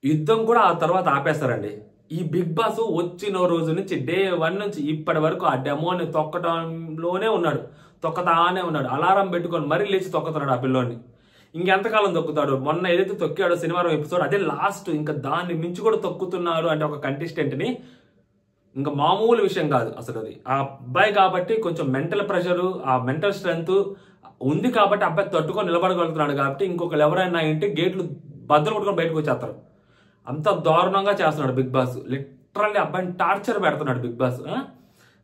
యుద్ధం కూడా ఆ తర్వాత ఆపేస్తారండి. ఈ బిగ్ బాస్ వచ్చిన రోజు నుంచి డే 1 నుంచి ఇప్పటి వరకు ఆ డెమోని తొక్కటంలోనే ఉన్నాడు, తొక్కతానే ఉన్నాడు. అలారం పెట్టుకొని మరీ లేచి తొక్కుతున్నాడు ఆ పిల్లోని. ఇంకెంతకాలం తొక్కుతాడు? మొన్న ఏదైతే తొక్కాడో శనివారం ఎపిసోడ్ అదే లాస్ట్, ఇంకా దాన్ని మించి కూడా తొక్కుతున్నారు అంటే ఒక కంటెస్టెంట్ని ఇంకా మామూలు విషయం కాదు అసలు. అది ఆ అబ్బాయి కాబట్టి కొంచెం మెంటల్ ప్రెషరు, ఆ మెంటల్ స్ట్రెంత్ ఉంది కాబట్టి అబ్బాయి తట్టుకొని నిలబడగలుగుతున్నాడు. కాబట్టి ఇంకొకరు ఎవరైనా ఏంటి గేట్లు బద్దలు కొట్టుకొని బయటకు వచ్చేస్తారు. అంత దారుణంగా చేస్తున్నాడు బిగ్ బాస్. లిటరల్లీ అబ్బాయిని టార్చర్ పెడుతున్నాడు బిగ్ బాస్.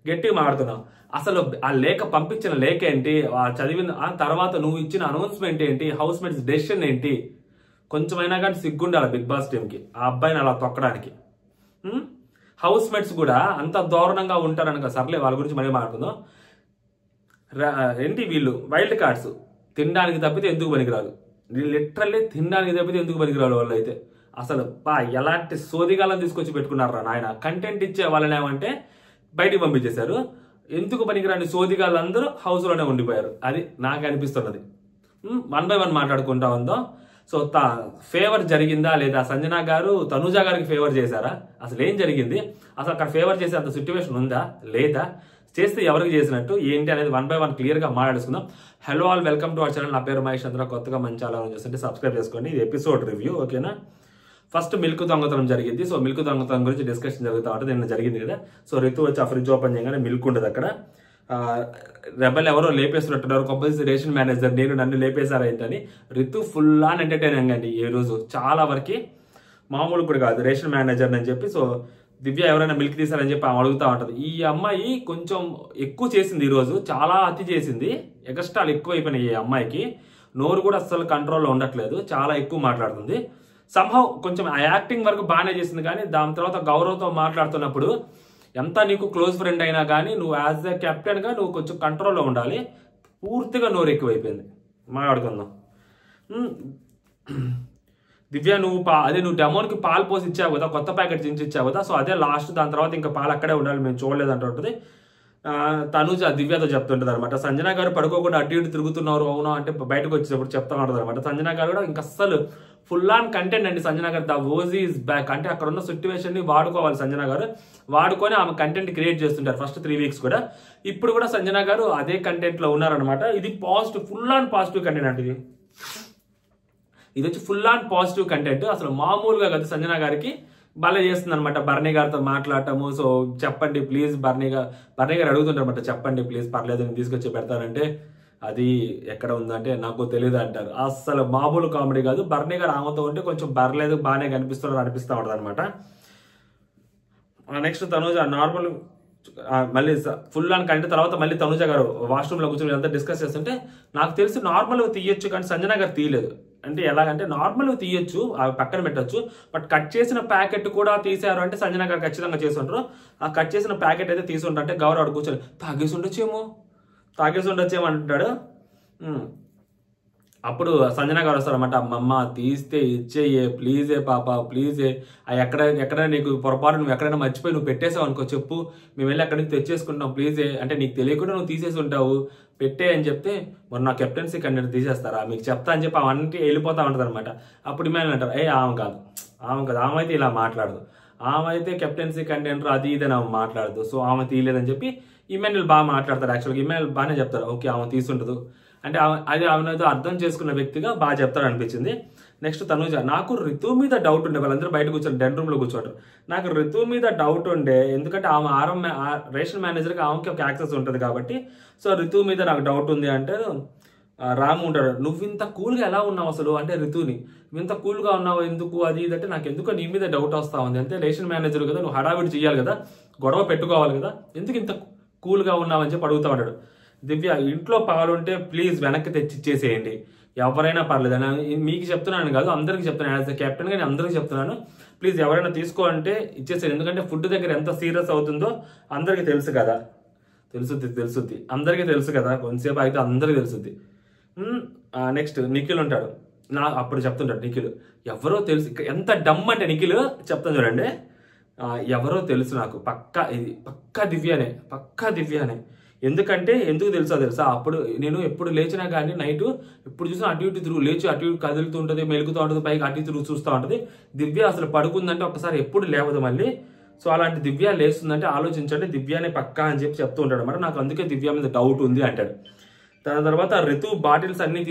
గట్టిగా మాట్లాడుతున్నావు. అసలు ఆ లేఖ పంపించిన లేఖ ఏంటి, ఆ చదివిన ఆ తర్వాత నువ్వు ఇచ్చిన అనౌన్స్మెంట్ ఏంటి, హౌస్ మేట్స్ డెసిషన్ ఏంటి, కొంచెమైనా కానీ సిగ్గుండాలి బిగ్ బాస్ టీంకి ఆ అబ్బాయిని అలా తొక్కడానికి. హౌస్ మేట్స్ కూడా అంత దారుణంగా ఉంటారనక. సర్లే వాళ్ళ గురించి మరీ మాట్లాడుతుందాం. ఏంటి వీళ్ళు వైల్డ్ కార్డ్స్ తినడానికి తప్పితే ఎందుకు పనికిరాదు. లిటరల్లీ తినడానికి తప్పితే ఎందుకు పనికిరాదు వాళ్ళు అయితే. అసలు ఎలాంటి సోదిగాలను తీసుకొచ్చి పెట్టుకున్నారా నాయన. కంటెంట్ ఇచ్చే వాళ్ళని ఏమంటే బయటికి పంపించేశారు. ఎందుకు పనికిరాని సోదిగాళ్ళందరూ హౌస్లోనే ఉండిపోయారు. అది నాకు అనిపిస్తున్నది. 1 by 1 మాట్లాడుకుంటా ఉందో. సో ఫేవర్ జరిగిందా లేదా, సంజన గారు తనుజ గారికి ఫేవర్ చేశారా, అసలు ఏం జరిగింది, అసలు అక్కడ ఫేవర్ చేసే అంత సిచ్యువేషన్ ఉందా లేదా, చేస్తే ఎవరికి చేసినట్టు ఏంటి అనేది 1 by 1 క్లియర్గా మాట్లాడుకుందాం. Hello all, welcome to our channel. నా పేరు మహేష్ చంద్ర. కొత్తగా మంచి ఛానల్ చూస్తుంటే సబ్స్క్రైబ్ చేసుకోండి. ఇది ఎపిసోడ్ రివ్యూ, ఓకేనా. ఫస్ట్ మిల్క్ దొంగతనం జరిగింది. సో మిల్క్ దొంగతనం గురించి డిస్కషన్ జరుగుతూ ఉంటుంది. నిన్న జరిగింది కదా. సో రితు వచ్చి ఆ ఫ్రిడ్జ్ ఓపెన్ చేయగానే మిల్క్ ఉండదు అక్కడ. రెబల్ ఎవరో లేపేస్తున్నట్టున్నారు. కొంపల్సి రేషన్ మేనేజర్ నన్ను లేపేశారా ఏంటని. రితు ఫుల్ ఆన్ ఎంటర్టైనింగ్ అండి ఈ రోజు. చాలా వరకు మామూలు కూడా కాదు రేషన్ మేనేజర్ అని చెప్పి. సో దివ్య ఎవరైనా మిల్క్ తీసారని చెప్పి ఆమె అడుగుతూ ఉంటుంది. ఈ అమ్మాయి కొంచెం ఎక్కువ చేసింది ఈరోజు, చాలా అతి చేసింది. ఎగస్ట్రాలు ఎక్కువ అయిపోయినాయి ఈ అమ్మాయికి. నోరు కూడా అస్సలు కంట్రోల్లో ఉండట్లేదు, చాలా ఎక్కువ మాట్లాడుతుంది. సంహవ్ కొంచెం ఆ యాక్టింగ్ వరకు బాగానే చేసింది, కానీ దాని తర్వాత గౌరవ్తో మాట్లాడుతున్నప్పుడు ఎంత నీకు క్లోజ్ ఫ్రెండ్ అయినా కానీ నువ్వు యాజ్ ఎ కెప్టెన్గా నువ్వు కొంచెం కంట్రోల్లో ఉండాలి. పూర్తిగా నోరు ఎక్కువైపోయింది. మాట్లాడుకుందాం. దివ్య నువ్వు నువ్వు డెమోన్కి పాలు పోసి ఇచ్చావు కదా, కొత్త ప్యాకెట్ చించి ఇచ్చావు కదా. సో అదే లాస్ట్, దాని తర్వాత ఇంకా పాలు అక్కడే ఉండాలి, మేము చూడలేదు అంటుంటుంది. తనుజ దివ్యతో చెప్తుంటుంది అనమాట. సంజన గారు పడుకోకుండా అటు ఇటు తిరుగుతున్నారు అవునా అంటే బయటకు వచ్చేటప్పుడు చెప్తా ఉంటుంది అనమాట. సంజన గారు కూడా ఇంకా అస్సలు ఫుల్ ఆన్ కంటెంట్ అండి. సంజన గారు ద ఓజీ ఈజ్ బ్యాక్ అంటే అక్కడ ఉన్న సిచ్యువేషన్ ని వాడుకోవాలి. సంజన గారు వాడుకొని ఆమె కంటెంట్ క్రియేట్ చేస్తుంటారు ఫస్ట్ 3 weeks కూడా. ఇప్పుడు కూడా సంజన గారు అదే కంటెంట్ లో ఉన్నారనమాట. ఇది positive, full on positive content అంటే ఇది వచ్చి ఫుల్ ఆన్ పాజిటివ్ కంటెంట్. అసలు మామూలుగా కదా సంజన గారికి బాగా చేస్తుంది అనమాట. బర్నీ గారితో మాట్లాడటము. సో చెప్పండి ప్లీజ్, బర్నీ గారు అడుగుతుంటారు అనమాట, చెప్పండి ప్లీజ్ పర్లేదు నేను తీసుకొచ్చి పెడతానంటే అది ఎక్కడ ఉందంటే నాకు తెలియదు అంటారు. అసలు మామూలు కామెడీ కాదు. బర్నీ గారు ఆమెతో ఉంటే కొంచెం బర్లేదు బాగానే కనిపిస్తున్నారు అనిపిస్తూ ఉంటుంది అనమాట. నెక్స్ట్ తనుజ నార్మల్ మళ్ళీ ఫుల్ ఆన్ కంటే తర్వాత మళ్ళీ తనుజ గారు వాష్రూమ్లో కూర్చొని అంతా డిస్కస్ చేస్తుంటే నాకు తెలిసి నార్మల్గా తీయొచ్చు కానీ సంజన గారు తీయలేదు. అంటే ఎలాగంటే నార్మల్గా తీయొచ్చు, అవి పక్కన పెట్టచ్చు, బట్ కట్ చేసిన ప్యాకెట్ కూడా తీసారు అంటే సంజన గారు ఖచ్చితంగా చేసి ఉంటారు. ఆ కట్ చేసిన ప్యాకెట్ అయితే తీసుంటారు అంటే గౌరవ్ కూర్చొని తాగేసి ఉండొచ్చేమో అంటాడు. అప్పుడు సంజన గారు వస్తారన్నమాట. అమ్మమ్మ తీస్తే ఇచ్చేయే ప్లీజే పాప ప్లీజే, ఎక్కడ నీకు పొరపాటు నువ్వు ఎక్కడైనా మర్చిపోయి నువ్వు పెట్టేసావు అనుకో చెప్పు, మేము వెళ్ళి అక్కడి నుంచి తెచ్చేసుకుంటాం ప్లీజే, అంటే నీకు తెలియకుండా నువ్వు తీసేసి ఉంటావు పెట్టే అని చెప్తే మరి నా కెప్టెన్సీ కంటెంట్ తీసేస్తారా మీకు చెప్తా అని చెప్పి అవన్నీ వెళ్ళిపోతా ఉంటుంది అనమాట. అప్పుడు ఇమాన్ అంటారు ఆమె కాదు ఆమె అయితే ఇలా మాట్లాడదు, ఆమె అయితే కెప్టెన్సీ కంటెంట్ అది ఇది అని ఆమె మాట్లాడదు. సో ఆమె తీయలేదని చెప్పి ఇమాన్యుల్ బాగా మాట్లాడతారు. యాక్చువల్గా ఇమాన్యుల్ బాగానే చెప్తారు, ఓకే ఆమె తీసుండదు అంటే అది ఆమెతో అర్థం చేసుకున్న వ్యక్తిగా బాగా చెప్తారు అనిపించింది. నెక్స్ట్ తనుజ, నాకు రితు మీద డౌట్ ఉండే, వాళ్ళందరూ బయట కూర్చొని డెన్ రూమ్లో కూర్చోటారు. నాకు రితు మీద డౌట్ ఉండే, ఎందుకంటే ఆమె రేషన్ మేనేజర్కి ఆమెకి ఒక యాక్సెస్ ఉంటుంది కాబట్టి. సో రితు మీద నాకు డౌట్ ఉంది అంటే రాము ఉంటాడు, నువ్వు ఇంత కూల్గా ఎలా ఉన్నావు అసలు అంటే రితుని ఇంత కూల్గా ఉన్నావు ఎందుకు అది ఇది అంటే నాకు ఎందుకో నీ మీద డౌట్ వస్తా ఉంది. అంటే రేషన్ మేనేజర్ కదా, నువ్వు హడావిడి చేయాలి కదా, గొడవ పెట్టుకోవాలి కదా, ఎందుకు ఇంత కూల్గా ఉన్నావని చెప్పి అడుగుతా ఉంటాడు. దివ్య, ఇంట్లో పాలుంటే ప్లీజ్ వెనక్కి తెచ్చి ఇచ్చేసేయండి, ఎవరైనా పర్లేదు. మీకు చెప్తున్నాను కాదు అందరికి చెప్తున్నాను, యాజ్ ఎ కెప్టెన్గా నేను అందరికి చెప్తున్నాను, ప్లీజ్ ఎవరైనా తీసుకోవాలంటే ఇచ్చేసేయండి. ఎందుకంటే ఫుడ్ దగ్గర ఎంత సీరియస్ అవుతుందో అందరికీ తెలుసు కదా, తెలుసుద్ది అందరికీ తెలుసు కదా, కొంతసేపు అయితే అందరికీ తెలుసుద్ది. నెక్స్ట్ నిఖిల్ ఉంటాడు, అప్పుడు చెప్తుంటాడు నిఖిల్ ఎవరో తెలుసు, ఎంత డమ్ అంటే నిఖిల్ చెప్తాను చూడండి, ఎవరో తెలుసు నాకు పక్కా దివ్యనే ఎందుకు తెలుసా అప్పుడు నేను ఎప్పుడు లేచినా కానీ నైట్ ఎప్పుడు చూసినా అటు ఇటు తిరుగు లేచి అటు ఇటు కదులుతూ ఉంటుంది, మెలుగుతూ ఉంటుంది, పైకి అటు ఇటు తిరుగు చూస్తూ ఉంటుంది. దివ్య అసలు పడుకుందంటే ఒకసారి ఎప్పుడు లేవదు మళ్ళీ. సో అలాంటి దివ్య లేస్తుందంటే ఆలోచించండి, దివ్యానే పక్కా అని చెప్పి చెప్తూ ఉంటాడు అనమాట. నాకు అందుకే దివ్య మీద డౌట్ ఉంది అంటాడు. దాని తర్వాత రితు బాటిల్స్ అన్ని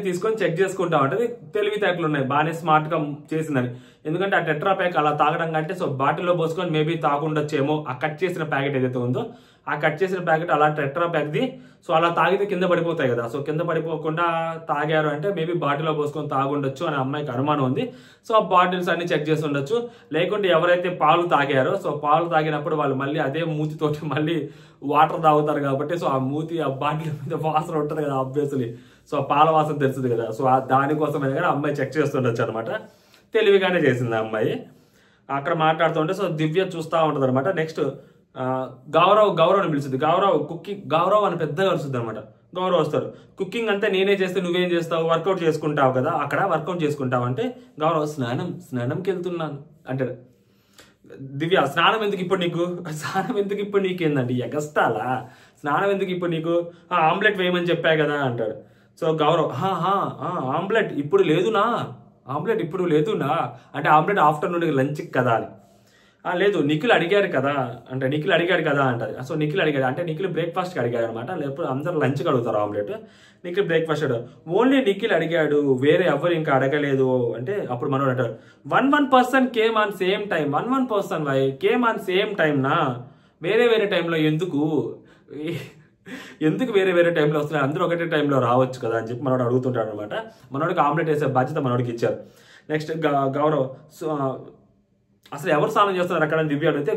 తీసుకొని చెక్ చేసుకుంటా ఉంటుంది. తెలివితేటలు ఉన్నాయి, బాగానే స్మార్ట్ గా చేసిందని. ఎందుకంటే ఆ టెట్రా ప్యాక్ అలా తాగడం కంటే సో బాటిల్లో పోసుకొని మేబీ తాగుండొచ్చేమో. ఆ కట్ చేసిన ప్యాకెట్ ఏదైతే ఉందో ఆ కట్ చేసిన ప్యాకెట్ అలా టెట్రా ప్యాక్ది. సో అలా తాగితే కింద పడిపోతాయి కదా, సో కింద పడిపోకుండా తాగారు అంటే మేబీ బాటిల్లో పోసుకొని తాగుండొచ్చు అని అమ్మాయికి అనుమానం ఉంది. సో ఆ బాటిల్స్ అన్ని చెక్ చేసి ఉండొచ్చు. లేకుంటే ఎవరైతే పాలు తాగారో సో పాలు తాగినప్పుడు వాళ్ళు మళ్ళీ అదే మూతితోటి మళ్ళీ వాటర్ తాగుతారు కాబట్టి సో ఆ మూతి ఆ బాటిల్ మీద వాసన ఉంటుంది కదా ఆబ్వియస్లీ. సో ఆ పాల వాసన తెలుస్తుంది కదా, సో దానికోసమే కానీ అమ్మాయి చెక్ చేస్తుండొచ్చు అనమాట. తెలివిగానే చేసింది ఆ అమ్మాయి. అక్కడ మాట్లాడుతుంటే సో దివ్య చూస్తూ ఉంటుంది అనమాట. నెక్స్ట్ గౌరవ్ని పిలుస్తుంది. గౌరవ్ అని పెద్దగా వస్తుంది అనమాట. గౌరవ్ వస్తారు. కుకింగ్ అంతా నేనే చేస్తే నువ్వేం చేస్తావు, వర్కౌట్ చేసుకుంటావు కదా, అక్కడ వర్కౌట్ చేసుకుంటావు అంటే గౌరవ్ స్నానంకి వెళ్తున్నాను అంటాడు. దివ్య స్నానం ఎందుకు ఇప్పుడు నీకేందండి ఎగస్టాలా, స్నానం ఎందుకు ఇప్పుడు నీకు, ఆమ్లెట్ వేయమని చెప్పాయి కదా అంటాడు. సో గౌరవ్ ఆమ్లెట్ ఇప్పుడు లేదునా అంటే ఆమ్లెట్ ఆఫ్టర్నూన్ లంచ్కి కదా అని. లేదు నిఖిల్ అడిగారు కదా అంటారు. సో నిఖిల్ అడిగాడు అంటే నిఖిల్ బ్రేక్ఫాస్ట్కి అడిగాడు అనమాట. లేకపోతే అందరూ లంచ్కి అడుగుతారు ఆమ్లెట్, నిఖిల్ బ్రేక్ఫాస్ట్ అడిగాడు. ఓన్లీ నిఖిల్ అడిగాడు, వేరే ఎవరు ఇంకా అడగలేదు అంటే అప్పుడు మనోడు అంటాడు 1 person came on same time. 1 person came on same time నా, వేరే టైంలో ఎందుకు వేరే టైంలో వస్తున్నాయి, అందరూ ఒకటే టైంలో రావచ్చు కదా అని చెప్పి మనోడు అడుగుతుంటాడు అనమాట. మనోడికి ఆమ్లెట్ వేసే బాధ్యత మనోడికి ఇచ్చారు. నెక్స్ట్ గౌరవ్ అసలు ఎవరు స్నానం చేస్తున్నారు అక్కడ అని దివ్య అడిగితే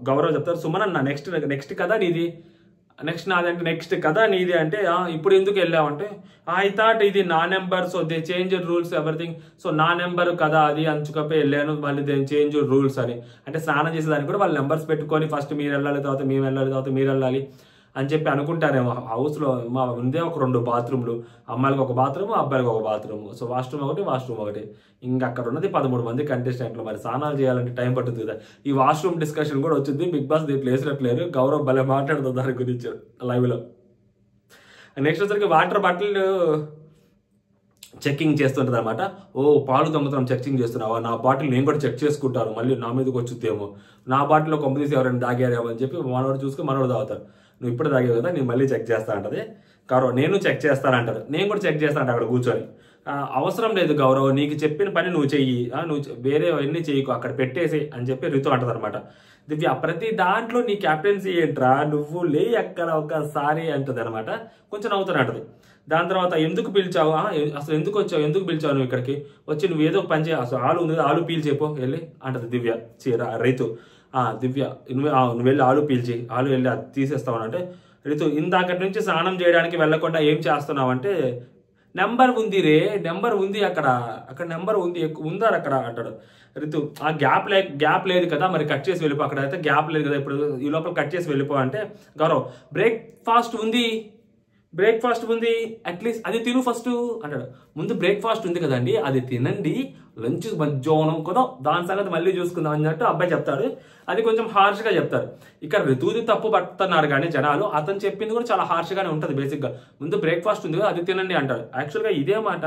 గౌరవ్ చెప్తారు సుమన్ నెక్స్ట్ కదా నీది, నెక్స్ట్ కదా నీది అంటే ఇప్పుడు ఎందుకు వెళ్ళావంటే ఐ థాట్ ఇది నా number, so they change rules everything, so నా నెంబర్ కదా అది అంచుకపోయి వెళ్ళాను, మళ్ళీ దే చేంజ్ రూల్స్ అని. అంటే స్నానం చేసేదానికి కూడా వాళ్ళు నెంబర్స్ పెట్టుకొని ఫస్ట్ మీరు వెళ్ళాలి, తర్వాత మేము వెళ్ళాలి, తర్వాత మీరు వెళ్ళాలి అని చెప్పి అనుకుంటారేమో. హౌస్లో ఉందే ఒక 2 బాత్రూమ్లు, అమ్మాయిలకు ఒక బాత్రూమ్, అబ్బాయిలకు ఒక బాత్రూమ్. సో వాష్రూమ్ ఒకటి. ఇంకా అక్కడ ఉన్నది 13 మంది కంటెస్టెంట్లు. మరి స్నానాలు చేయాలంటే టైం పట్టుతుంది కదా. ఈ వాష్రూమ్ డిస్కషన్ కూడా వచ్చింది. బిగ్ బాస్ దీంట్లో వేసినట్లేరు. గౌరవ్ భలే మాట్లాడుతుంది దాని గురించి లైవ్లో. నెక్స్ట్ వచ్చరికి వాటర్ బాటిల్ చెక్కింగ్ చేస్తుంటుంది అనమాట. పాలు దొంగతనం చెక్కింగ్ చేస్తున్నావా, నా బాటిల్ నేను కూడా చెక్ చేసుకుంటాను, మళ్ళీ నా మీదకి వచ్చుద్దేమో, నా బాటిల్లో కొంప తీసి ఎవరైనా తాగారేమో అని చెప్పి మనోడు చూసుకుని మనోడు తాగుతారు. నువ్వు ఇప్పుడు తాగావు కదా, నేను మళ్ళీ చెక్ చేస్తా అంటది. గౌరవ్ నేను చెక్ చేస్తానంటారు. నేను కూడా చెక్ చేస్తా అంట అక్కడ కూర్చొని. అవసరం లేదు గౌరవ్, నీకు చెప్పిన పని నువ్వు చెయ్యి, నువ్వు వేరే అన్నీ చెయ్యకు, అక్కడ పెట్టేసి అని చెప్పి రితు అంటది అనమాట. దివ్య ప్రతి దాంట్లో నీ క్యాప్టెన్సీ ఏంట్రా, నువ్వు లే అక్కడ ఒకసారి అంటది అనమాట. కొంచెం నవ్వుతానంటది. దాని తర్వాత ఎందుకు పిలిచావు, అసలు ఎందుకు వచ్చావు, ఎందుకు పిలిచావు నువ్వు ఇక్కడికి వచ్చి, నువ్వు ఏదో పని చేయ, అసలు ఆలు ఉంది ఆలు పీల్చేపో వెళ్ళి అంటది దివ్య. రైతు దివ్య నువ్వు వెళ్ళి ఆలు పీల్చి, ఆలు వెళ్ళి అది తీసేస్తావు అంటే రితు ఇందాకటి నుంచి స్నానం చేయడానికి వెళ్లకుండా ఏం చేస్తున్నావు అంటే నెంబర్ ఉంది అక్కడ నెంబర్ ఉంది ఉందారు అక్కడ అంటాడు. రితు ఆ గ్యాప్ లేదు కదా, మరి కట్ చేసి వెళ్ళిపో, అక్కడ అయితే గ్యాప్ లేదు కదా, ఇప్పుడు ఈ లోపల కట్ చేసి వెళ్ళిపో అంటే గౌరవ్ బ్రేక్ఫాస్ట్ ఉంది అట్లీస్ట్ అది తిను ఫస్ట్ అంటాడు. ముందు బ్రేక్ఫాస్ట్ ఉంది కదండి అది తినండి, లంచ్ మధ్యాహ్నం కదా దాని సంగతి మళ్ళీ చూసుకుందాం అన్నట్టు అబ్బాయి చెప్తాడు. అది కొంచెం హార్ష్గా చెప్తారు. ఇక్కడ ఋతువుది తప్పు పడుతున్నారు కానీ జనాలు, అతను చెప్పింది కూడా చాలా హార్ష్గానే ఉంటుంది. బేసిక్గా ముందు బ్రేక్ఫాస్ట్ ఉంది కదా అది తినండి అంటాడు. యాక్చువల్గా ఇదే మాట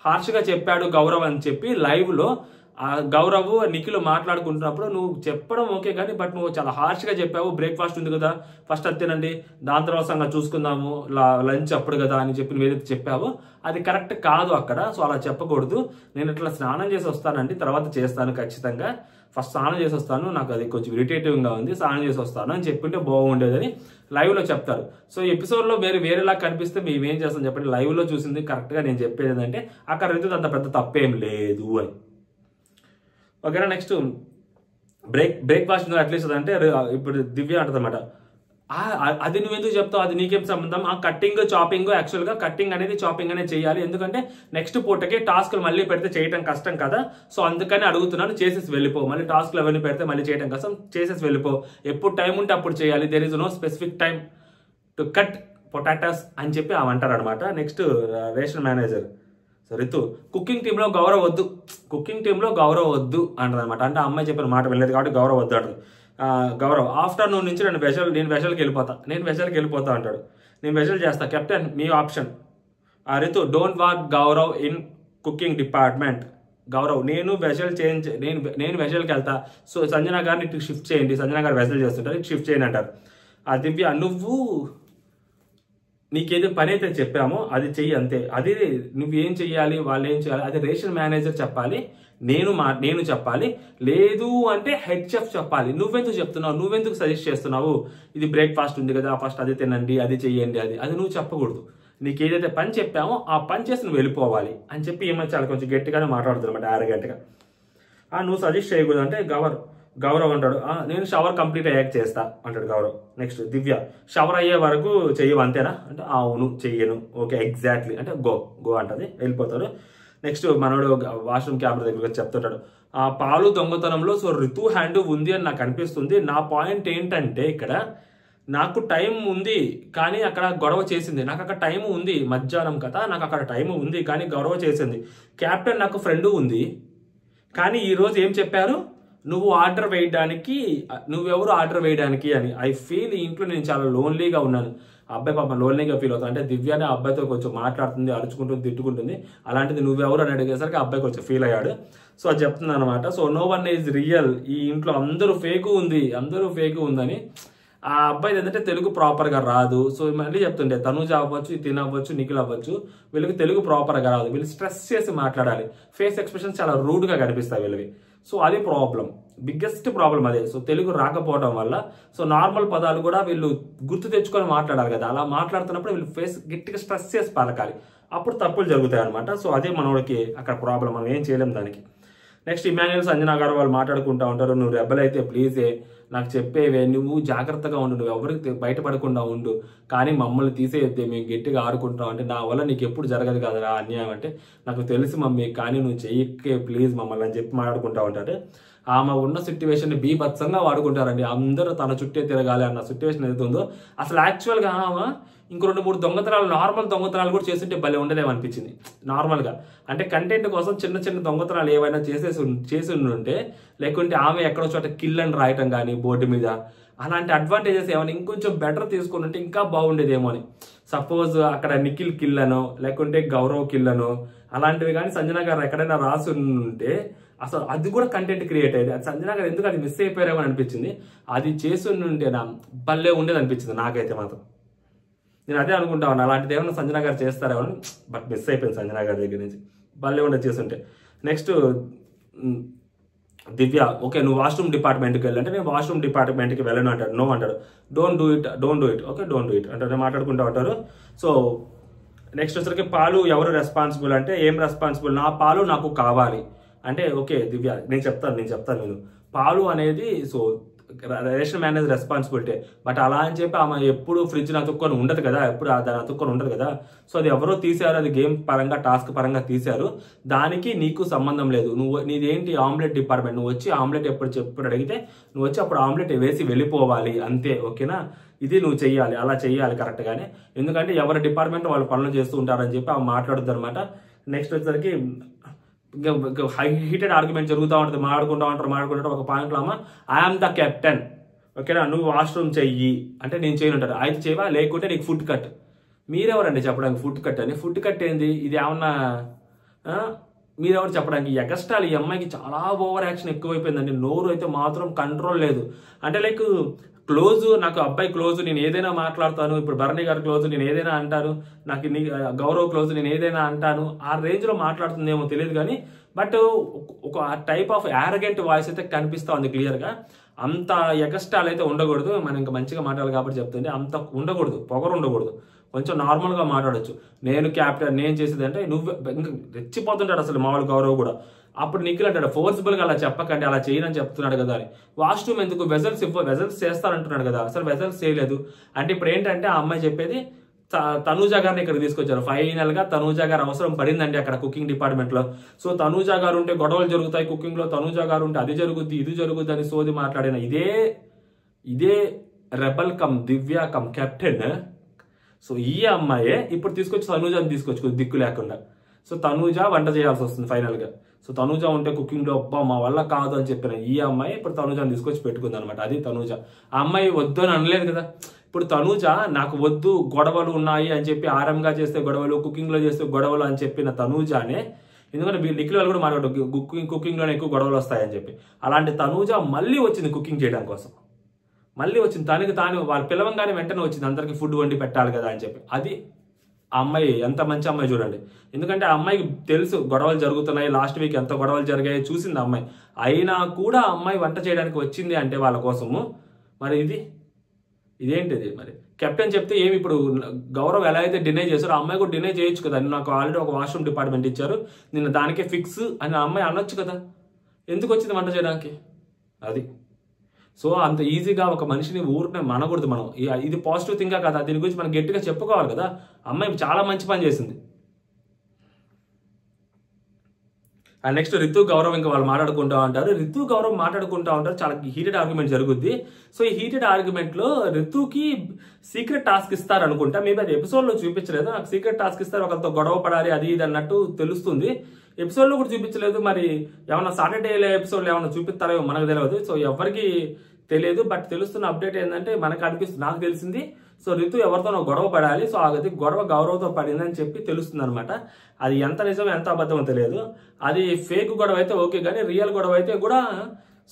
హార్ష్గా చెప్పాడు గౌరవ్ అని చెప్పి లైవ్లో గౌరవ్ నిఖిల్ మాట్లాడుకుంటున్నప్పుడు నువ్వు చెప్పడం ఓకే కానీ బట్ నువ్వు చాలా హార్ష్గా చెప్పావు. బ్రేక్ఫాస్ట్ ఉంది కదా ఫస్ట్ అది తినండి, దాని తర్వాత సంగతి చూసుకుందాము, లంచ్ అప్పుడు కదా అని చెప్పి నువ్వు ఏదైతే చెప్పావో అది కరెక్ట్ కాదు అక్కడ. సో అలా చెప్పకూడదు. నేను ఇట్లా స్నానం చేసి వస్తానండి, తర్వాత చేస్తాను ఖచ్చితంగా, ఫస్ట్ స్నానం చేసి వస్తాను, నాకు అది కొంచెం ఇరిటేటివ్గా ఉంది, స్నానం చేసి వస్తాను అని చెప్పింటే బాగుండేదని లైవ్లో చెప్తారు. సో ఎపిసోడ్లో వేరేలా కనిపిస్తే మేము ఏం చేస్తాం చెప్పండి. లైవ్లో చూసింది కరెక్ట్గా నేను చెప్పేది ఏంటంటే అక్కడ రైతు అంత పెద్ద తప్పేం లేదు అని. ఓకేనా. నెక్స్ట్ బ్రేక్ఫాస్ట్ అట్లీస్ట్ అంటే ఇప్పుడు దివ్య అంటది అనమాట, అది నువ్వెందుకు చెప్తావు, అది నీకేం సంబంధం, ఆ కట్టింగ్ చాపింగ్, యాక్చువల్గా కట్టింగ్ అనేది చాపింగ్ అనేది చేయాలి, ఎందుకంటే నెక్స్ట్ పూటకి టాస్క్లు మళ్ళీ పెడితే చేయడం కష్టం కదా, సో అందుకని అడుగుతున్నాను, చేసేసి వెళ్ళిపో, మళ్ళీ టాస్క్లు అవన్నీ పెడితే మళ్ళీ చేయడం కష్టం, చేసేసి వెళ్ళిపో, ఎప్పుడు టైం ఉంటే అప్పుడు చేయాలి, there is no specific time to cut potatoes అని చెప్పి అవంటారు అనమాట. Next ration manager Ritu cooking టీంలో గౌరవ్ వద్దు అంటది అనమాట. అంటే అమ్మాయి చెప్పిన మాట వెళ్ళలేదు కాబట్టి గౌరవ్ వద్దు అంటది. గౌరవ్ ఆఫ్టర్నూన్ నుంచి నేను వెషల్కి వెళ్ళిపోతా అంటాడు. నేను వెషల్ చేస్తా. Captain me option. Ritu don't want Gaurav in cooking department. Gaurav నేను వెషల్కి వెళ్తా, సో సంజన గారిని ఇటు షిఫ్ట్ చేయండి, సంజన గారు వెషల్ చేస్తుంటారు, ఇటు షిఫ్ట్ చేయండి అంటారు. దివ్య నువ్వు నీకేదో పని అయితే చెప్పామో అది చెయ్యి అంతే. అది నువ్వేం చెయ్యాలి, వాళ్ళు ఏం చేయాలి అది రేషన్ మేనేజర్ చెప్పాలి, నేను చెప్పాలి, లేదు అంటే హెడ్ చెఫ్ చెప్పాలి. నువ్వెందుకు చెప్తున్నావు, నువ్వెందుకు సజెస్ట్ చేస్తున్నావు, ఇది బ్రేక్ఫాస్ట్ ఉంది కదా ఫస్ట్ అది తినండి, అది చెయ్యండి, అది నువ్వు చెప్పకూడదు. నీకు ఏదైతే పని చెప్పామో ఆ పని చేసి నువ్వు వెళ్ళిపోవాలి అని చెప్పి ఏమైనా చాలా కొంచెం గట్టిగానే మాట్లాడుతుంది అనమాట, ఆరగంటగా. నువ్వు సజెస్ట్ చేయకూడదు అంటే గౌరవ్ అంటాడు నేను షవర్ కంప్లీట్ అయ్యాక చేస్తా అంటాడు గౌరవ్. నెక్స్ట్ దివ్య షవర్ అయ్యే వరకు చెయ్యవు అంతేనా అంటే అవును చెయ్యను. ఓకే ఎగ్జాక్ట్లీ అంటే గో అంటది, వెళ్ళిపోతాడు. నెక్స్ట్ మనోడు వాష్రూమ్ కెమెరా దగ్గర చెప్తుంటాడు పాలు దొంగతనంలో సో రితు హ్యాండ్ ఉంది అని నాకు అనిపిస్తుంది. నా పాయింట్ ఏంటంటే ఇక్కడ నాకు టైం ఉంది కానీ అక్కడ గొడవ చేసింది. నాకు అక్కడ టైం ఉంది, మధ్యాహ్నం కదా, నాకు అక్కడ టైం ఉంది కానీ గొడవ చేసింది. క్యాప్టెన్ నాకు ఫ్రెండ్ ఉంది కానీ ఈరోజు ఏం చెప్పారు, నువ్వు ఆర్డర్ వేయడానికి అని. ఐ ఫీల్ ఈ ఇంట్లో నేను చాలా లోన్లీగా ఉన్నాను. అబ్బాయి పాపం లోన్లీగా ఫీల్ అవుతాను. అంటే దివ్యానే అబ్బాయితో కొంచెం మాట్లాడుతుంది, అరుచుకుంటుంది, తిట్టుకుంటుంది. అలాంటిది నువ్వెవరు అని అడిగేసరికి అబ్బాయి కొంచెం ఫీల్ అయ్యాడు. సో అది చెప్తుంది అనమాట. So no one is real. ఈ ఇంట్లో అందరూ ఫేక్ ఉందని. ఆ అబ్బాయి ఏంటంటే తెలుగు ప్రాపర్గా రాదు. సో మళ్ళీ చెప్తుండే తనుజ అవ్వచ్చు, తినవ్వచ్చు, నిఖిల్ అవ్వచ్చు, వీళ్ళకి తెలుగు ప్రాపర్గా రాదు. వీళ్ళు స్ట్రెస్ చేసి మాట్లాడాలి. ఫేస్ ఎక్స్ప్రెషన్ చాలా రూడ్గా కనిపిస్తాయి వీళ్ళవి. సో అది ప్రాబ్లం, బిగ్గెస్ట్ ప్రాబ్లం అదే. సో తెలుగు రాకపోవడం వల్ల సో నార్మల్ పదాలు కూడా వీళ్ళు గుర్తు తెచ్చుకొని మాట్లాడాలి కదా, అలా మాట్లాడుతున్నప్పుడు వీళ్ళు ఫేస్ గట్టిగా స్ట్రెస్ చేసి పలకాలి, అప్పుడు తప్పులు జరుగుతాయి అనమాట. సో అదే మనోడికి అక్కడ ప్రాబ్లం, మనం ఏం చేయలేం దానికి. నెక్స్ట్ ఇమాన్యుయల్ సంజన గారు వాళ్ళు మాట్లాడుకుంటూ ఉంటారు. నువ్వు రెబల్ అయితే ప్లీజే నాకు చెప్పేవే, నువ్వు జాగ్రత్తగా ఉండు, నువ్వు ఎవరికి బయటపడకుండా ఉండు, కానీ మమ్మల్ని తీసేయద్దే, మేము గట్టిగా ఆడుకుంటాం అంటే నా వల్ల నీకు ఎప్పుడు జరగదు కదరా అన్యాయం అంటే. నాకు తెలుసు మమ్మీ కానీ నువ్వు చెయ్యకే ప్లీజ్ మమ్మల్ని అని చెప్పి మాట్లాడుకుంటా ఉంటాడు. ఆమె ఉన్న సిట్యువేషన్ బీభత్సంగా వాడుకుంటారండి. అందరూ తన చుట్టే తిరగాలి అన్న సిట్యువేషన్ ఏదైతే ఉందో, అసలు యాక్చువల్గా ఆమె ఇంకో 2-3 దొంగతనాలు, నార్మల్ దొంగతనాలు కూడా చేస్తుంటే భలే ఉండదేమనిపించింది నార్మల్గా. అంటే కంటెంట్ కోసం చిన్న దొంగతనాలు ఏవైనా చేసి ఉంటే, లేకుంటే ఆమె ఎక్కడో చోట కిల్ అని రాయటం కానీ బోర్డు మీద, అలాంటి అడ్వాంటేజెస్ ఏమైనా ఇంకొంచెం బెటర్ తీసుకుని ఉంటే ఇంకా బాగుండేదేమో అని. సపోజ్ అక్కడ నిఖిల్ కిల్ అనో లేకుంటే గౌరవ్ కిల్ అనో అలాంటివి కానీ సంజన గారు ఎక్కడైనా రాసి ఉంటే అసలు అది కూడా కంటెంట్ క్రియేట్ అయ్యేది. అది సంజన గారు ఎందుకు అది మిస్ అయిపోయారేమో అనిపించింది. అది చేసి ఉంటే నా భలే ఉండేది అనిపించింది నాకైతే మాత్రం. నేను అదే అనుకుంటా ఉన్నాను, అలాంటిది ఏమైనా సంజన గారు చేస్తారేమో, బట్ మిస్ అయిపోయింది సంజన గారి దగ్గర నుంచి. భలే ఉండేది చేస్తుంటే. నెక్స్ట్ దివ్య ఓకే నువ్వు వాష్రూమ్ డిపార్ట్మెంట్కి వెళ్ళంటే నేను వాష్రూమ్ డిపార్ట్మెంట్కి వెళ్ళను అంటాడు. నో అంటాడు. Don't do it okay don't do it అంటే మాట్లాడుకుంటూ ఉంటారు. సో నెక్స్ట్ వచ్చరికి పాలు ఎవరు రెస్పాన్సిబుల్ అంటే ఏం రెస్పాన్సిబుల్, నా పాలు నాకు కావాలి అంటే ఓకే దివ్య నేను చెప్తాను పాలు అనేది so ration manage responsibility. But అలా అని చెప్పి ఆమె ఎప్పుడు ఫ్రిడ్జ్ అతుక్కొని ఉండదు కదా, ఎప్పుడు దాన్ని అతుక్కొని ఉండదు కదా. సో అది ఎవరో తీశారు, అది గేమ్ పరంగా టాస్క్ పరంగా తీశారు, దానికి నీకు సంబంధం లేదు. నీదేంటి ఆమ్లెట్ డిపార్ట్మెంట్, నువ్వు వచ్చి ఆమ్లెట్ ఎప్పుడు అడిగితే నువ్వు వచ్చి అప్పుడు ఆమ్లెట్ వేసి వెళ్ళిపోవాలి అంతే, ఓకేనా. ఇది నువ్వు చెయ్యాలి, అలా చెయ్యాలి కరెక్ట్గానే. ఎందుకంటే ఎవరి డిపార్ట్మెంట్ వాళ్ళు పనులు చేస్తూ ఉంటారని చెప్పి ఆమె మాట్లాడుతుంది అనమాట. నెక్స్ట్ వచ్చేసరికి హై హీటెడ్ ఆర్గ్యుమెంట్ జరుగుతూ ఉంటుంది, మాట్లాడుకుంటూ ఒక పాయింట్లో అమ్మ ఐఎమ్ ద కెప్టెన్ ఓకేనా, నువ్వు వాష్రూమ్ చెయ్యి అంటే నేను చేయను అంటారు. అయితే చేయవా లేకుంటే నీకు ఫుడ్ కట్. మీరెవరండి చెప్పడానికి ఫుడ్ కట్ అని? ఫుడ్ కట్ ఏంది, ఇది ఏమన్నా మీరెవరు చెప్పడానికి? ఎగస్ట్రాలు ఈ అమ్మాయికి చాలా ఓవర్ యాక్షన్ ఎక్కువైపోయిందండి. నోరు అయితే మాత్రం కంట్రోల్ లేదు. అంటే లైక్ క్లోజ్, నాకు అబ్బాయి క్లోజ్, నేను ఏదైనా మాట్లాడతాను. ఇప్పుడు భరణి గారు క్లోజ్, నేను ఏదైనా అంటాను. నాకు గౌరవ్ క్లోజ్, నేను ఏదైనా అంటాను. ఆ రేంజ్లో మాట్లాడుతుందేమో తెలియదు కానీ, బట్ ఒక టైప్ ఆఫ్ యారగెంట్ వాయిస్ అయితే కనిపిస్తూ ఉంది క్లియర్గా. అంత ఎగస్టాల్ అయితే ఉండకూడదు. మనం ఇంకా మంచిగా మాట్లాడాలి కాబట్టి చెప్తుంది. అంత ఉండకూడదు, పొగరు ఉండకూడదు, కొంచెం నార్మల్గా మాట్లాడచ్చు. నేను క్యాప్టెన్, నేను చేసేది అంటే నువ్వు ఇంకా రెచ్చిపోతుంటాడు అసలు మామూలు గౌరవ్ కూడా. అప్పుడు నిఖిల్ అంటాడు ఫోర్స్బుల్గా అలా చెప్పకండి, అలా చేయనని చెప్తున్నాడు కదా అని. వాష్రూమ్ ఎందుకు, వెజల్స్ చేస్తానంటున్నాడు కదా, అసలు వెజల్స్ చేయలేదు అంటే. ఇప్పుడు ఏంటంటే ఆ అమ్మాయి చెప్పేది తనూజ గారిని ఇక్కడ తీసుకొచ్చారు. ఫైనల్ గా తనూజ గారు అవసరం పడిందండి అక్కడ కుకింగ్ డిపార్ట్మెంట్ లో. సో తనూజ గారు ఉంటే గొడవలు జరుగుతాయి కుకింగ్ లో, తనూజ గారు ఉంటే అది జరుగుద్ది ఇది జరుగుద్ది అని సోది మాట్లాడిన ఇదే రెబల్ కమ్ దివ్య కమ్ కెప్టెన్. సో ఈ అమ్మాయే ఇప్పుడు తీసుకొచ్చి తనూజని తీసుకొచ్చు దిక్కు లేకుండా. సో తనూజ వంట చేయాల్సి వస్తుంది ఫైనల్గా. సో తనూజ ఉంటే కుకింగ్లో అబ్బా మా వల్ల కాదు అని చెప్పిన ఈ అమ్మాయి ఇప్పుడు తనూజని తీసుకొచ్చి పెట్టుకుంది అనమాట. అది తనూజ. ఆ అమ్మాయి వద్దు అని అనలేదు కదా. ఇప్పుడు తనూజ నాకు వద్దు, గొడవలు ఉన్నాయి అని చెప్పి ఆరంగా చేస్తే గొడవలు, కుకింగ్లో చేస్తే గొడవలు అని చెప్పిన తనూజానే, ఎందుకంటే నిఖిల్ వాళ్ళు కూడా మాట్లాడు కుకింగ్లోనే ఎక్కువ గొడవలు వస్తాయని చెప్పి, అలాంటి తనూజ మళ్ళీ వచ్చింది కుకింగ్ చేయడం కోసం. మళ్ళీ వచ్చింది తనకి తాను, వాళ్ళు పిలవంగానే వెంటనే వచ్చింది అందరికీ ఫుడ్ వండి పెట్టాలి కదా అని చెప్పి. అది ఆ అమ్మాయి ఎంత మంచి అమ్మాయి చూడండి. ఎందుకంటే ఆ అమ్మాయికి తెలుసు గొడవలు జరుగుతున్నాయి, లాస్ట్ వీక్ ఎంత గొడవలు జరిగాయో చూసింది అమ్మాయి. అయినా కూడా ఆ అమ్మాయి వంట చేయడానికి వచ్చింది అంటే వాళ్ళ కోసము. మరి ఇదేంటిది మరి? కెప్టెన్ చెప్తే ఏమి ఇప్పుడు గౌరవ్ ఎలా అయితే డినై చేశారో ఆ అమ్మాయి కూడా డినై చేయొచ్చు కదా. నాకు ఆల్రెడీ ఒక వాష్రూమ్ డిపార్ట్మెంట్ ఇచ్చారు, నిన్న దానికే ఫిక్స్ అని ఆ అమ్మాయి అనొచ్చు కదా. ఎందుకు వచ్చింది వంట చేయడానికి? అది. సో అంత ఈజీగా ఒక మనిషిని ఊరినే మనకూడదు మనం. ఇది పాజిటివ్ థింగా కదా, దీని గురించి మనం గట్టిగా చెప్పుకోవాలి కదా. అమ్మాయి చాలా మంచి పని చేసింది. అండ్ నెక్స్ట్ రితు గౌరవ్ ఇంకా వాళ్ళు మాట్లాడుకుంటూ ఉంటారు. రితు గౌరవ్ మాట్లాడుకుంటూ ఉంటారు, చాలా హీటెడ్ ఆర్గ్యుమెంట్ జరుగుద్ది. సో ఈ హీటెడ్ ఆర్గ్యుమెంట్లో రితుకి సీక్రెట్ టాస్క్ ఇస్తారు అనుకుంటా, మేబీ అది ఎపిసోడ్లో చూపించలేదు. నాకు సీక్రెట్ టాస్క్ ఇస్తారు, ఒకరితో గొడవ పడాలి అది ఇది అన్నట్టు తెలుస్తుంది. ఎపిసోడ్లో కూడా చూపించలేదు. మరి ఏమన్నా సాటర్డే ఎపిసోడ్లో ఏమన్నా చూపిస్తారో మనకు తెలియదు. సో ఎవరికి తెలియదు. బట్ తెలుస్తున్న అప్డేట్ ఏంటంటే మనకు అనిపిస్తుంది, నాకు తెలిసింది. సో రితు ఎవరితోనో గొడవ పడాలి, సో అది గొడవ గౌరవ్తో పడిందని చెప్పి తెలుస్తుంది అనమాట. అది ఎంత నిజం ఎంత అబద్ధమో తెలియదు. అది ఫేక్ గొడవ అయితే ఓకే, కానీ రియల్ గొడవ అయితే కూడా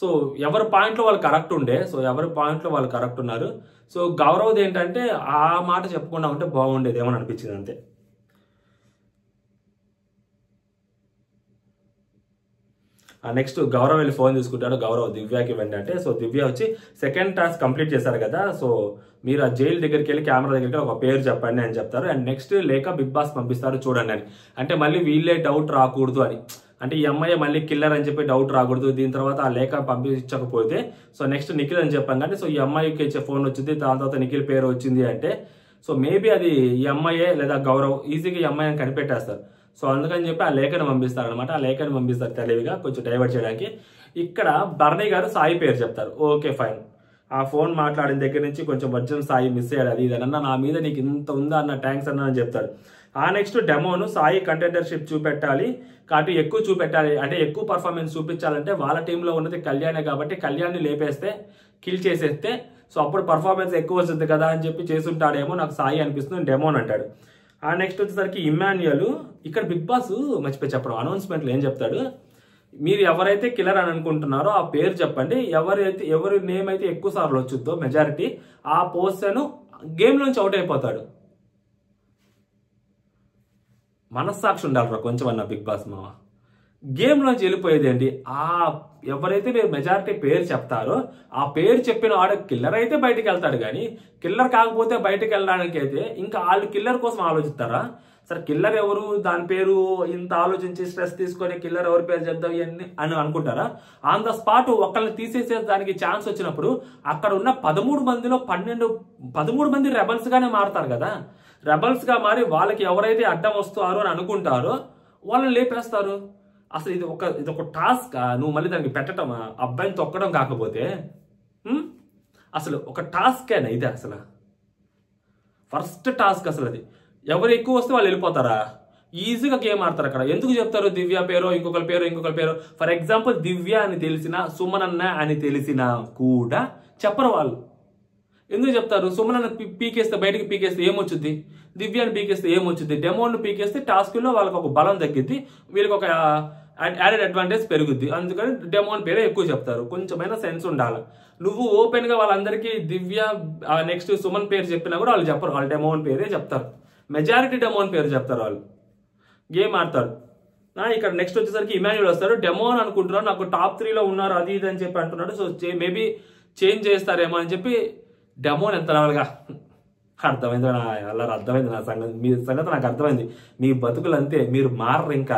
సో ఎవరి పాయింట్లో వాళ్ళు కరెక్ట్ ఉండే, సో ఎవరి పాయింట్లో వాళ్ళు కరెక్ట్ ఉన్నారు. సో గౌరవ్ది ఏంటంటే ఆ మాట చెప్పకుండా ఉంటే బాగుండేది ఏమని అనిపించింది అంతే. నెక్స్ట్ గౌరవ్ వెళ్ళి ఫోన్ తీసుకుంటాడు. గౌరవ్ దివ్యకి ఇవ్వండి అంటే, సో దివ్య వచ్చి సెకండ్ టాస్క్ కంప్లీట్ చేశారు కదా, సో మీరు ఆ జైలు దగ్గరికి వెళ్ళి కెమెరా దగ్గరికి ఒక పేరు చెప్పండి అని చెప్తారు. అండ్ నెక్స్ట్ లేక బిగ్ బాస్ పంపిస్తారు చూడండి అని. అంటే మళ్ళీ వీళ్ళే డౌట్ రాకూడదు అని, అంటే ఈ అమ్మాయి మళ్ళీ కిల్లర్ అని చెప్పి డౌట్ రాకూడదు. దీని తర్వాత ఆ లేఖ పంపించకపోతే సో నెక్స్ట్ నిఖిల్ అని చెప్పాం కానీ, సో ఈ అమ్మాయికి ఇచ్చే ఫోన్ వచ్చింది, దాని తర్వాత నిఖిల్ పేరు వచ్చింది అంటే సో మేబీ అది ఈ అమ్మాయే లేదా గౌరవ్, ఈజీగా ఈ అమ్మాయిని కనిపెట్టేస్తారు. సో అందుకని చెప్పి ఆ లేఖను పంపిస్తారనమాట. ఆ లేఖను పంపిస్తారు తెలివిగా కొంచెం డైవర్ట్ చేయడానికి. ఇక్కడ బర్నీ గారు సాయి పేరు చెప్తారు. ఓకే ఫైన్, ఆ ఫోన్ మాట్లాడిన దగ్గర నుంచి కొంచెం వర్జన్ సాయి మిస్ అయ్యాడు, అది ఇదన్నా నా మీద నీకు ఇంత ఉందా అన్న థ్యాంక్స్ అన్న అని చెప్తాడు. ఆ నెక్స్ట్ డెమోను సాయి కంటెండర్షిప్ చూపెట్టాలి కాబట్టి ఎక్కువ చూపెట్టాలి, అంటే ఎక్కువ పర్ఫార్మెన్స్ చూపించాలంటే వాళ్ళ టీంలో ఉన్నది కళ్యాణే కాబట్టి కళ్యాణ్ని లేపేస్తే కిల్ చేసేస్తే సో అప్పుడు పర్ఫార్మెన్స్ ఎక్కువ వస్తుంది కదా అని చెప్పి చేసుంటాడేమో నాకు సాయి అనిపిస్తుంది డెమోన్ అంటాడు. ఆ నెక్స్ట్ వచ్చేసరికి ఇమ్మాన్యుయల్. ఇక్కడ బిగ్ బాస్ మర్చిపోయి చెప్పడం, అనౌన్స్మెంట్లో ఏం చెప్తాడు, మీరు ఎవరైతే కిల్లర్ అని అనుకుంటున్నారో ఆ పేరు చెప్పండి, ఎవరి నేమ్ అయితే ఎక్కువ సార్లు వచ్చుద్దో మెజారిటీ ఆ పర్సన్ గేమ్ నుంచి అవుట్ అయిపోతాడు. మనస్సాక్షి ఉండాలిరా కొంచెం అన్న బిగ్ బాస్ మామ. గేమ్ నుంచి వెళ్ళిపోయేది ఏంటి, ఆ ఎవరైతే మీరు మెజారిటీ పేరు చెప్తారో ఆ పేరు చెప్పిన వాడు కిల్లర్ అయితే బయటికి వెళ్తాడు, కానీ కిల్లర్ కాకపోతే బయటకు వెళ్ళడానికి అయితే ఇంకా వాళ్ళు కిల్లర్ కోసం ఆలోచిస్తారా? సరే కిల్లర్ ఎవరు, దాని పేరు ఇంత ఆలోచించి స్ట్రెస్ తీసుకొని కిల్లర్ ఎవరి పేరు చెప్దాం ఇవన్నీ అని అనుకుంటారా? ఆన్ ద స్పాట్ ఒకళ్ళని తీసేసే దానికి ఛాన్స్ వచ్చినప్పుడు అక్కడ ఉన్న 13 మందిలో 13 మంది రెబల్స్ గానే మారుతారు కదా. రెబల్స్ గా మారి వాళ్ళకి ఎవరైతే అడ్డం వస్తారో అని అనుకుంటారో వాళ్ళని లేపేస్తారు. అసలు ఇది ఒక టాస్క్, నువ్వు మళ్ళీ దానికి పెట్టడం అబ్బాయిని తొక్కడం కాకపోతే అసలు ఒక టాస్కేనా ఇది? అసలు ఫస్ట్ టాస్క్ అసలు అది. ఎవరు ఎక్కువ వస్తే వాళ్ళు వెళ్ళిపోతారా? ఈజీగా గేమ్ ఆడతారు అక్కడ. ఎందుకు చెప్తారు దివ్య పేరు ఇంకొకరి పేరు? ఫర్ ఎగ్జాంపుల్ దివ్య అని తెలిసిన, సుమన్ అన్న అని తెలిసినా కూడా చెప్పరు వాళ్ళు. ఎందుకు చెప్తారు? సుమన్ అన్న పీకేస్తే బయటకి పీకేస్తే ఏమొచ్చుద్ది, దివ్యాన్ని పీకేస్తే ఏమొచ్చుద్ది, డెమోన్ పీకేస్తే టాస్క్లో వాళ్ళకి ఒక బలం తగ్గిద్ది, వీళ్ళకి ఒక యాడెడ్ అడ్వాంటేజ్ పెరుగుద్ది. అందుకని డెమోన్ పేరే ఎక్కువ చెప్తారు. కొంచెమైనా సెన్స్ ఉండాలి. నువ్వు ఓపెన్ గా వాళ్ళందరికీ దివ్య నెక్స్ట్ సుమన్ పేరు చెప్పినా కూడా వాళ్ళు చెప్పరు, వాళ్ళు డెమోన్ పేరే చెప్తారు. మెజారిటీ డెమోన్ పేరు చెప్తారు, వాళ్ళు గేమ్ ఆడతారు. ఇక్కడ నెక్స్ట్ వచ్చేసరికి ఇమాన్యుల్ వస్తారు. డెమోన్ అనుకుంటున్నారు, నాకు టాప్ 3లో ఉన్నారు అది ఇది అని చెప్పి అంటున్నాడు. సో మేబీ చేంజ్ చేస్తారేమో అని చెప్పి డెమోన్ ఎంత లెవెల్గా అర్థమైంది అలా అర్థమైంది. నా సంగతి మీ సంగతి నాకు అర్థమైంది. మీ బతుకులు అంతే, మీరు మారరు. ఇంకా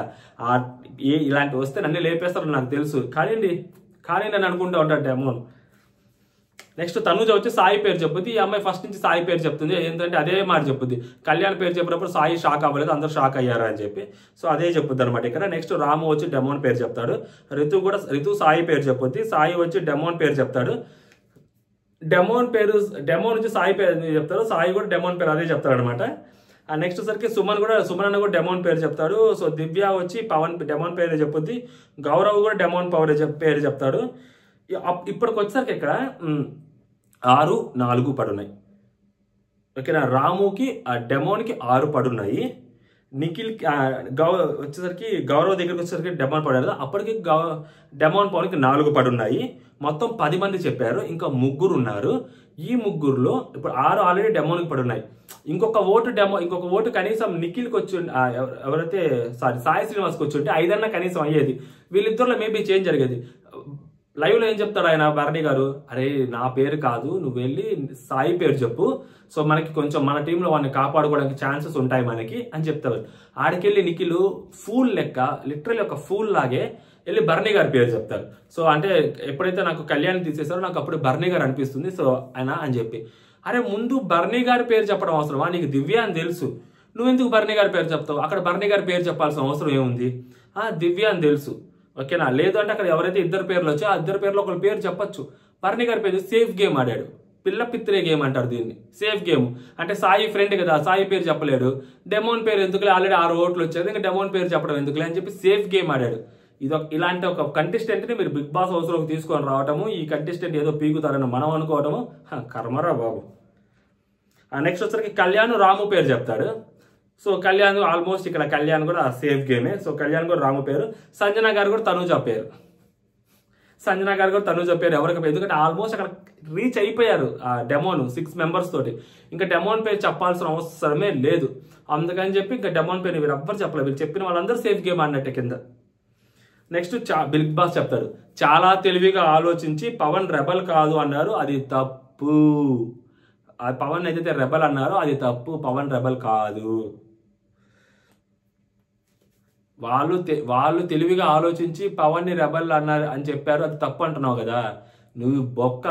ఇలాంటి వస్తే నన్ను లేపేస్తారు నాకు తెలుసు, కానీ నన్ను అనుకుంటూ ఉంటాడు డెమోన్. నెక్స్ట్ తనుజ వచ్చి సాయి పేరు చెప్పుద్ది. ఈ అమ్మాయి ఫస్ట్ నుంచి సాయి పేరు చెప్తుంది. ఏంటంటే అదే మాట చెప్పుద్ది, కళ్యాణ్ పేరు చెప్పినప్పుడు సాయి షాక్ అవ్వలేదు, అందరూ షాక్ అయ్యారు అని చెప్పి. సో అదే చెప్పుద్ది అనమాట ఇక్కడ. నెక్స్ట్ రాము వచ్చి డెమోన్ పేరు చెప్తాడు. రితు సాయి పేరు చెప్పుద్ది. సాయి వచ్చి డెమోన్ పేరు చెప్తాడు. డెమోన్ వచ్చి సాయి పేరు చెప్తారు. సాయి కూడా డెమోన్ పేరు అదే చెప్తాడు అనమాట. నెక్స్ట్ సరికి సుమన్ అన్న కూడా డెమోన్ పేరు చెప్తాడు. సో దివ్య వచ్చి డెమోన్ పేరు చెప్పుద్ది. గౌరవ్ కూడా డెమోన్ పేరు చెప్తాడు. ఇప్పటికి వచ్చేసరికి ఇక్కడ 6, 4 పడున్నాయి. ఓకేనా, రాముకి డెమోన్కి 6 పడున్నాయి. నిఖిల్ వచ్చేసరికి గౌరవ్ దగ్గరికి వచ్చేసరికి డెమోన్ పడారు. అప్పటికి డెమోన్ పవన్కి 4 పడున్నాయి. మొత్తం 10 మంది చెప్పారు. ఇంకా 3 ఉన్నారు. ఈ 3లో ఇప్పుడు 6 ఆల్రెడీ డెమోన్కి పడున్నాయి. ఇంకొక ఓటు కనీసం నిఖిల్కి వచ్చి ఎవరైతే సాయి శ్రీనివాస్కి వచ్చి ఉంటే 5 కనీసం అయ్యేది. వీళ్ళిద్దరిలో మేబీ చేంజ్ జరిగేది. లైవ్ లో ఏం చెప్తాడు ఆయన భరణి గారు, అరే నా పేరు కాదు, నువ్వు వెళ్ళి సాయి పేరు చెప్పు, సో మనకి కొంచెం మన టీంలో వాడిని కాపాడుకోవడానికి ఛాన్సెస్ ఉంటాయి మనకి అని చెప్తారు. ఆడికెళ్ళి నిఖిల్ ఫూల్ లెక్క, లిటరల్లీ ఒక ఫూల్ లాగే వెళ్ళి భరణి గారి పేరు చెప్తారు. సో అంటే ఎప్పుడైతే నాకు కళ్యాణ్ తీసేసారో నాకు అప్పుడు భరణి గారు అనిపిస్తుంది. సో ఆయన అని చెప్పి, అరే ముందు భరణి గారి పేరు చెప్పడం అవసరమా, నీకు దివ్య అని తెలుసు, నువ్వెందుకు భరణి గారి పేరు చెప్తావు? అక్కడ భరణి గారి పేరు చెప్పాల్సిన అవసరం ఏముంది? దివ్య అని తెలుసు, ఓకేనా. లేదు అంటే అక్కడ ఎవరైతే 2 పేర్లు వచ్చో ఆ 2 పేర్లో ఒకరి పేరు చెప్పొచ్చు. భరణి గారి పేరు సేఫ్ గేమ్ ఆడాడు. పిల్ల పిత్రే గేమ్ అంటారు దీన్ని, సేఫ్ గేమ్. అంటే సాయి ఫ్రెండ్ కదా, సాయి పేరు చెప్పలేడు, డెమోన్ పేరు ఎందుకులే, ఆల్రెడీ 6 ఓట్లు వచ్చేది, ఇంకా డెమోన్ పేరు చెప్పడం ఎందుకులే అని చెప్పి సేఫ్ గేమ్ ఆడాడు. ఇలాంటి ఒక కంటెస్టెంట్ని మీరు బిగ్ బాస్ హౌస్లోకి తీసుకొని రావటము, ఈ కంటెస్టెంట్ ఏదో పీకుతారని మనం అనుకోవటము కర్మరా బాబు. నెక్స్ట్ వచ్చరికి కళ్యాణ్ రాము పేరు చెప్తాడు. సో కళ్యాణ్ ఆల్మోస్ట్ ఇక్కడ కళ్యాణ్ కూడా సేఫ్ గేమే. సో కళ్యాణ్ కూడా రాము పేరు, సంజన గారు కూడా తనూజ పేరు, ఎవరికి, ఎందుకంటే ఆల్మోస్ట్ అక్కడ రీచ్ అయిపోయారు ఆ డెమోన్ 6 మెంబర్స్ తోటి. ఇంకా డెమోన్ పేరు చెప్పాల్సిన అవసరమే లేదు. అందుకని చెప్పి ఇంకా డెమోన్ పేరు వీరు ఎవ్వరు చెప్పలేదు. వీరు చెప్పిన వాళ్ళందరూ సేఫ్ గేమ్ అన్నట్టే కింద. నెక్స్ట్ బిగ్ బాస్ చెప్తాడు, చాలా తెలివిగా ఆలోచించి పవన్ రెబల్ కాదు అన్నారు, అది తప్పు. పవన్ ఏదైతే రెబల్ అన్నారో అది తప్పు, పవన్ రెబల్ కాదు. వాళ్ళు తెలివిగా ఆలోచించి పవన్ ని రెబల్ అన్నారు అని చెప్పారు, అది తప్పు అంటున్నావు కదా నువ్వు బొక్క.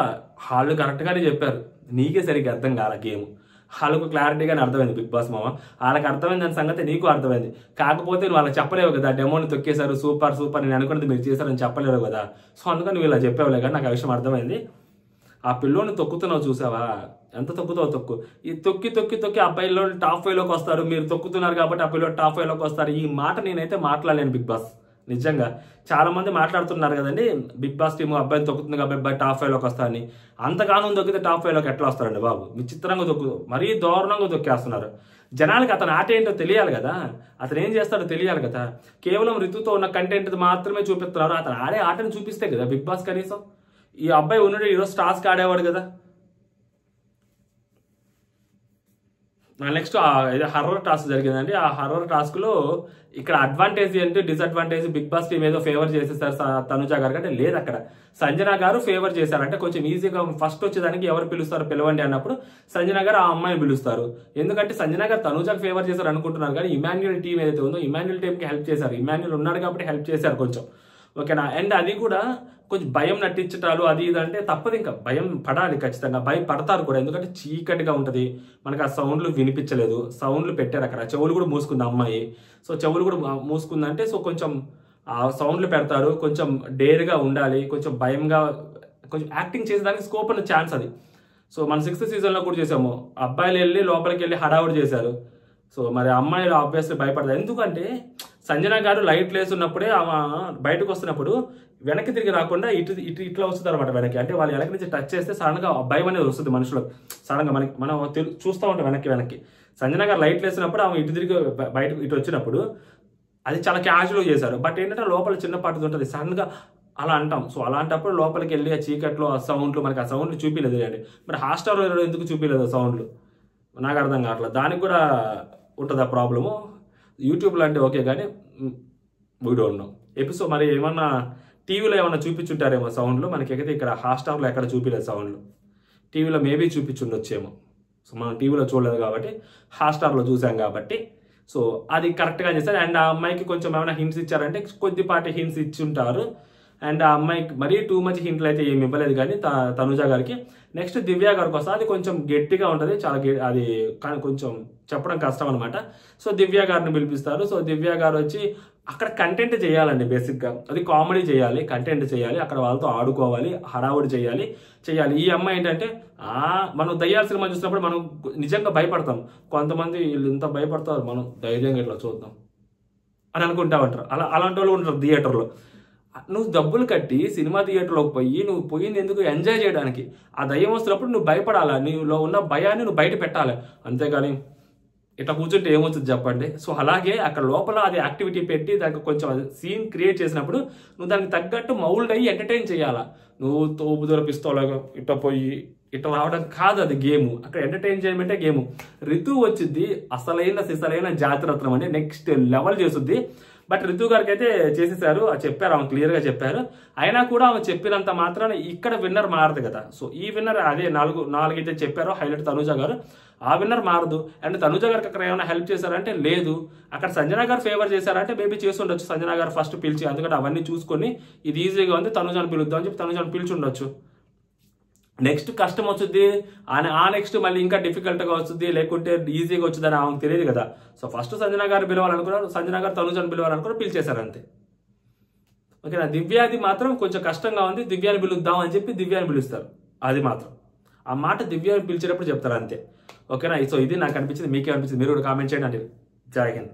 వాళ్ళు కరెక్ట్గానే చెప్పారు, నీకే సరిగ్గా అర్థం కాల గేమ్. వాళ్ళకు క్లారిటీగానే అర్థమైంది బిగ్ బాస్ మామ, వాళ్ళకి అర్థమైంది దాని సంగతి నీకు అర్థమైంది. కాకపోతే నువ్వు వాళ్ళకి చెప్పలేవు కదా, డెమోని తొక్కేశారు సూపర్ నేను అనుకున్నది మీరు చేశారని చెప్పలేరు కదా. సో అందుకని నువ్వు ఇలా చెప్పావులే కానీ నాకు ఆ విషయం అర్థమైంది. ఆ పిల్లోని తొక్కుతున్నావు చూసావా, ఎంత తొక్కుతావు తొక్కు. ఈ తొక్కి ఆ పిల్లోని టాప్ 5లోకి వస్తారు, మీరు తొక్కుతున్నారు కాబట్టి ఆ పిల్లోని టాప్ 5లోకి వస్తారు. ఈ మాట నేనైతే మాట్లాడలేను బిగ్ బాస్. నిజంగా చాలా మంది మాట్లాడుతున్నారు కదండి, బిగ్ బాస్ టీము అబ్బాయిని తొక్కుతుంది కాబట్టి అబ్బాయి టాప్ 5లోకి వస్తారని. అంతగానం తొక్కితే టాప్ 5లోకి ఎట్లా వస్తారండి బాబు? విచిత్రంగా మరీ దారుణంగా తొక్కేస్తున్నారు. జనాలకి అతని ఆట ఏంటో తెలియాలి కదా, అతను ఏం చేస్తాడో తెలియాలి కదా. కేవలం రితుతో ఉన్న కంటెంట్ మాత్రమే చూపిస్తున్నారు. అతను ఆడే ఆటను చూపిస్తే కదా బిగ్ బాస్ కనీసం. ఈ అబ్బాయి ఉన్నాడు, ఈరోజు టాస్క్ ఆడేవాడు కదా. నెక్స్ట్ హర్రర్ టాస్క్ జరిగిందండి. ఆ హర్రర్ టాస్క్ లో ఇక్కడ అడ్వాంటేజ్ ఏంటి డిసడ్వాంటేజ్, బిగ్ బాస్ టీం ఏదో ఫేవర్ చేసేసారు తనుజ గారు అంటే లేదు, అక్కడ సంజన గారు ఫేవర్ చేశారు. అంటే కొంచెం ఈజీగా ఫస్ట్ వచ్చేదానికి ఎవరు పిలుస్తారు పిలవండి అన్నప్పుడు సంజన గారు ఆ అమ్మాయిని పిలుస్తారు. ఎందుకంటే సంజన గారు తనుజకు ఫేవర్ చేశారు అనుకుంటున్నారు కానీ ఇమాన్యుయల్ టీం ఏదైతే ఉందో ఇమాన్యుయల్ టీంకి హెల్ప్ చేశారు. ఇమాన్యుయల్ ఉన్నాడు కాబట్టి హెల్ప్ చేశారు కొంచెం, ఓకేనా. అండ్ అది కూడా కొంచెం భయం నటించటాలు అది ఇది అంటే తప్పదు, ఇంకా భయం పడాలి ఖచ్చితంగా, భయం పడతారు కూడా. ఎందుకంటే చీకటిగా ఉంటుంది, మనకు ఆ సౌండ్లు వినిపించలేదు, సౌండ్లు పెట్టారు అక్కడ, చెవులు కూడా మూసుకుంది అమ్మాయి. సో చెవులు కూడా మూసుకుందంటే సో కొంచెం ఆ సౌండ్లు పెడతారు, కొంచెం డేర్గా ఉండాలి, కొంచెం భయంగా కొంచెం యాక్టింగ్ చేసేదానికి స్కోప్ ఉన్న ఛాన్స్ అది. సో మన 6th సీజన్లో కూడా చేసాము, అబ్బాయిలు వెళ్ళి లోపలికి వెళ్ళి హడావుడి చేశారు. సో మరి అమ్మాయిలు ఆబ్వియస్లీ భయపడతారు. ఎందుకంటే సంజన గారు లైట్ లేసున్నప్పుడే ఆమె బయటకు వస్తున్నప్పుడు వెనక్కి తిరిగి రాకుండా ఇట్లా వస్తుంది అనమాట వెనక్కి. అంటే వాళ్ళు వెనక్కి నుంచి టచ్ చేస్తే సడన్గా భయం అనేది వస్తుంది మనుషులకు. సడన్గా మనం చూస్తూ ఉంటాం వెనక్కి. సంజన గారు లైట్ లేసినప్పుడు ఆమె ఇటు తిరిగి బయటకు ఇటు వచ్చినప్పుడు అది చాలా క్యాజువల్గా చేశారు. బట్ ఏంటంటే లోపల చిన్న పాటు ఉంటుంది, సడన్గా అలా అంటాం. సో అలాంటప్పుడు లోపలికి వెళ్ళి ఆ చీకట్లో ఆ సౌండ్లు, మనకి ఆ సౌండ్లు చూపించలేదు అండి. మరి హాట్‌స్టార్లో ఎందుకు చూపించలేదు ఆ సౌండ్లు నాకు అర్థం కావట్లేదు. దానికి కూడా ఉంటుంది ఆ ప్రాబ్లము. యూట్యూబ్లో అంటే ఓకే కానీ వీ డోంట్ నో ఎపిసోడ్ మరి ఏమన్నా టీవీలో ఏమన్నా చూపించుంటారేమో సౌండ్లు, మనకైతే ఇక్కడ హాట్‌స్టార్లో ఎక్కడ చూపించలేదు సౌండ్లు. టీవీలో మేబీ చూపించుండొచ్చేమో. సో మనం టీవీలో చూడలేదు కాబట్టి హాట్‌స్టార్లో చూసాం కాబట్టి సో అది కరెక్ట్గా చేస్తారు. అండ్ ఆ అమ్మాయికి కొంచెం ఏమైనా హింట్స్ ఇచ్చారంటే కొద్దిపాటి హింట్స్ ఇచ్చి ఉంటారు. అండ్ ఆ అమ్మాయికి మరీ టూ మచ్ హింట్లు అయితే ఏమి ఇవ్వలేదు కానీ తనుజ గారికి. నెక్స్ట్ దివ్య గారికి వస్తే అది కొంచెం గట్టిగా ఉంటుంది, చాలా అది కానీ కొంచెం చెప్పడం కష్టం అనమాట. సో దివ్య గారిని పిలిపిస్తారు. సో దివ్య గారు వచ్చి అక్కడ కంటెంట్ చేయాలండి బేసిక్గా. అది కామెడీ చేయాలి, కంటెంట్ చేయాలి, అక్కడ వాళ్ళతో ఆడుకోవాలి, హడావుడి చేయాలి. ఈ అమ్మాయి ఏంటంటే మనం దయ్యాల సినిమా చూసినప్పుడు మనం నిజంగా భయపడతాం. కొంతమంది వీళ్ళు ఇంత భయపడతారు, మనం ధైర్యంగా ఇట్లా చూద్దాం అని అనుకుంటా ఉంటారు. అలాంటి వాళ్ళు ఉంటారు థియేటర్లో. నువ్వు డబ్బులు కట్టి సినిమా థియేటర్లోకి పోయి నువ్వు పోయింది ఎందుకు? ఎంజాయ్ చేయడానికి. ఆ దయ్యం వస్తున్నప్పుడు నువ్వు భయపడాలా, నీలో ఉన్న భయాన్ని నువ్వు బయట పెట్టాలి. అంతేగాని ఇట్లా కూర్చుంటే ఏమవుతుంది చెప్పండి. సో అలాగే అక్కడ లోపల అది యాక్టివిటీ పెట్టి దానికి కొంచెం సీన్ క్రియేట్ చేసినప్పుడు నువ్వు దానికి తగ్గట్టు మౌల్డ్ అయ్యి ఎంటర్టైన్ చేయాలా. నువ్వు తోపు దొరిపిస్తావులాగా ఇట్లా పోయి ఇట్లా రావడం కాదు, అది గేమ్. అక్కడ ఎంటర్టైన్ చేయమంటే గేమ్. రితు వచ్చింది సిసలైన జాతిరత్నం అంటే నెక్స్ట్ లెవెల్ చేస్తుంది. బట్ రితు గారికి అయితే చేసేసారు, చెప్పారు, ఆమె క్లియర్గా చెప్పారు. అయినా కూడా ఆమె చెప్పినంత మాత్రాన ఇక్కడ విన్నర్ మారదు కదా. సో ఈ విన్నర్ అదే నాలుగైతే చెప్పారో హైలైట్ తనుజ గారు, ఆ విన్నర్ మారదు. అండ్ తనుజ గారికి అక్కడ ఏమైనా హెల్ప్ చేశారంటే లేదు. అక్కడ సంజన గారు ఫేవర్ చేశారంటే మేబీ చేసి ఉండొచ్చు. సంజన గారు ఫస్ట్ పిలిచి, ఎందుకంటే అవన్నీ చూసుకొని ఇది ఈజీగా ఉంది తనుజను పిలుద్దాం అని చెప్పి తనుజను పిలిచి ఉండొచ్చు. నెక్స్ట్ కష్టం వచ్చింది, ఆ నెక్స్ట్ మళ్ళీ ఇంకా డిఫికల్ట్గా వస్తుంది, లేకుంటే ఈజీగా వచ్చిందని ఆమెకు తెలియదు కదా. సో ఫస్ట్ సంజన గారు పిలవాలనుకున్నారు, సంజన గారు తనుజను పిలవాలనుకున్నారు, పిలిచేశారు అంతే. ఓకేనా. దివ్యాది మాత్రం కొంచెం కష్టంగా ఉంది, దివ్యాన్ని పిలుద్దాం అని చెప్పి దివ్యాన్ని పిలుస్తారు. అది మాత్రం ఆ మాట దివ్యాన్ని పిలిచేటప్పుడు చెప్తారు అంతే. ఓకేనా. సో ఇది నాకు అనిపించింది, మీకే అనిపించింది? మీరు కూడా కామెంట్ చేయండి అండి. జై హింద్.